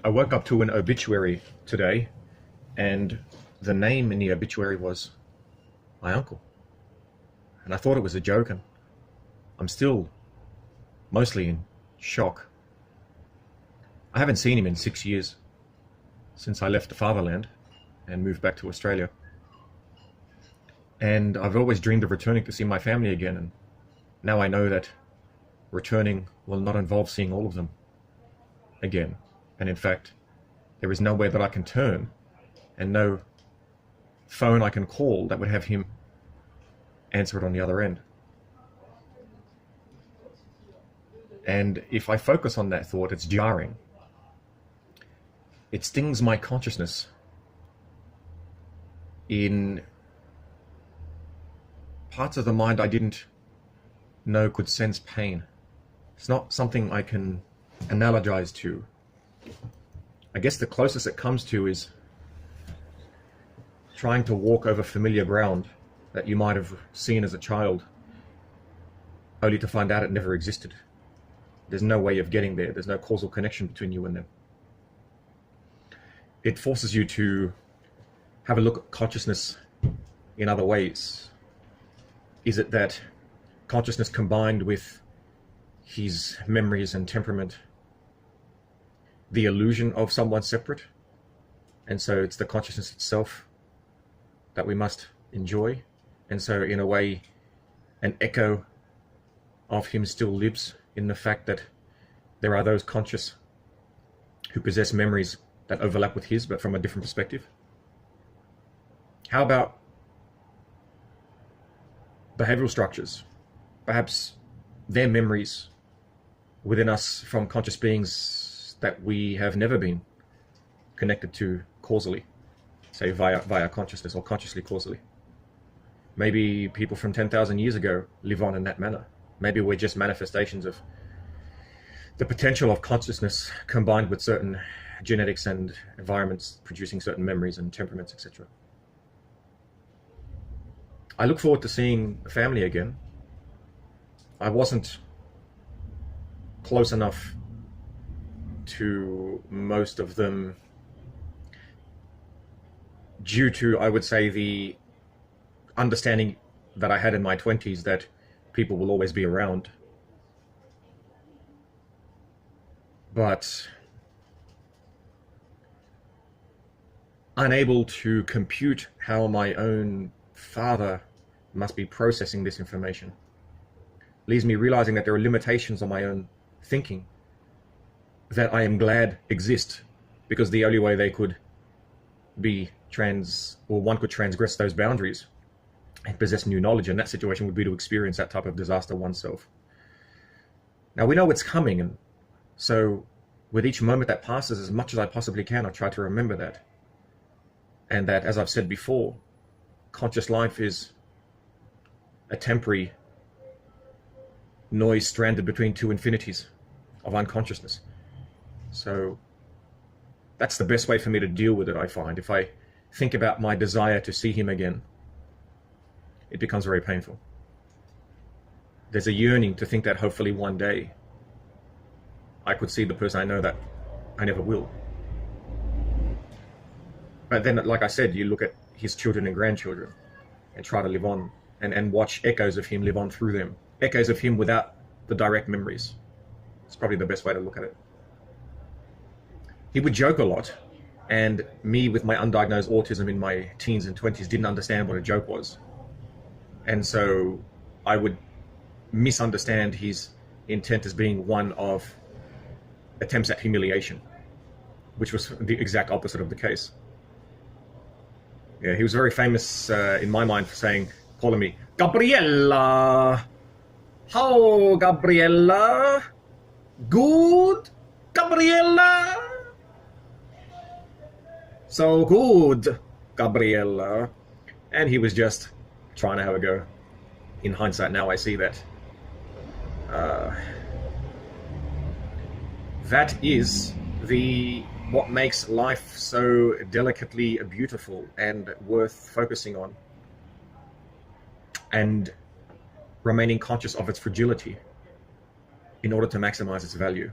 I woke up to an obituary today, and the name in the obituary was my uncle. And I thought it was a joke, and I'm still mostly in shock. I haven't seen him in 6 years since I left the fatherland and moved back to Australia. And I've always dreamed of returning to see my family again, and now I know that returning will not involve seeing all of them again. And in fact, there is nowhere that I can turn and no phone I can call that would have him answer it on the other end. And if I focus on that thought, it's jarring. It stings my consciousness in parts of the mind I didn't know could sense pain. It's not something I can analogize to. I guess the closest it comes to is trying to walk over familiar ground that you might have seen as a child, only to find out it never existed. There's no way of getting there. There's no causal connection between you and them. It forces you to have a look at consciousness in other ways. Is it that consciousness combined with his memories and temperament, the illusion of someone separate? And so it's the consciousness itself that we must enjoy. And so in a way, an echo of him still lives in the fact that there are those conscious who possess memories that overlap with his, but from a different perspective. How about behavioral structures? Perhaps their memories within us from conscious beings that we have never been connected to causally, say via consciousness or consciously causally. Maybe people from 10,000 years ago live on in that manner. Maybe we're just manifestations of the potential of consciousness combined with certain genetics and environments producing certain memories and temperaments, etc. I look forward to seeing the family again. I wasn't close enough to most of them due to, I would say, the understanding that I had in my 20s that people will always be around. But unable to compute how my own father must be processing this information leaves me realizing that there are limitations on my own thinking that I am glad exist, because the only way they could be one could transgress those boundaries and possess new knowledge in that situation would be to experience that type of disaster oneself. Now we know it's coming, and so with each moment that passes, as much as I possibly can, I try to remember that. And that, as I've said before, conscious life is a temporary noise stranded between two infinities of unconsciousness. So that's the best way for me to deal with it, I find. If I think about my desire to see him again, it becomes very painful. There's a yearning to think that hopefully one day I could see the person I know that I never will. But then, like I said, you look at his children and grandchildren and try to live on and watch echoes of him live on through them. Echoes of him without the direct memories. It's probably the best way to look at it. He would joke a lot, and me with my undiagnosed autism in my teens and 20s didn't understand what a joke was. And so I would misunderstand his intent as being one of attempts at humiliation, which was the exact opposite of the case. Yeah, he was very famous in my mind for calling me Gabriella. How, Gabriella? Good, Gabriella? So good, Gabriella. And he was just trying to have a go. In hindsight, now I see that that is what makes life so delicately beautiful and worth focusing on, and remaining conscious of its fragility in order to maximize its value.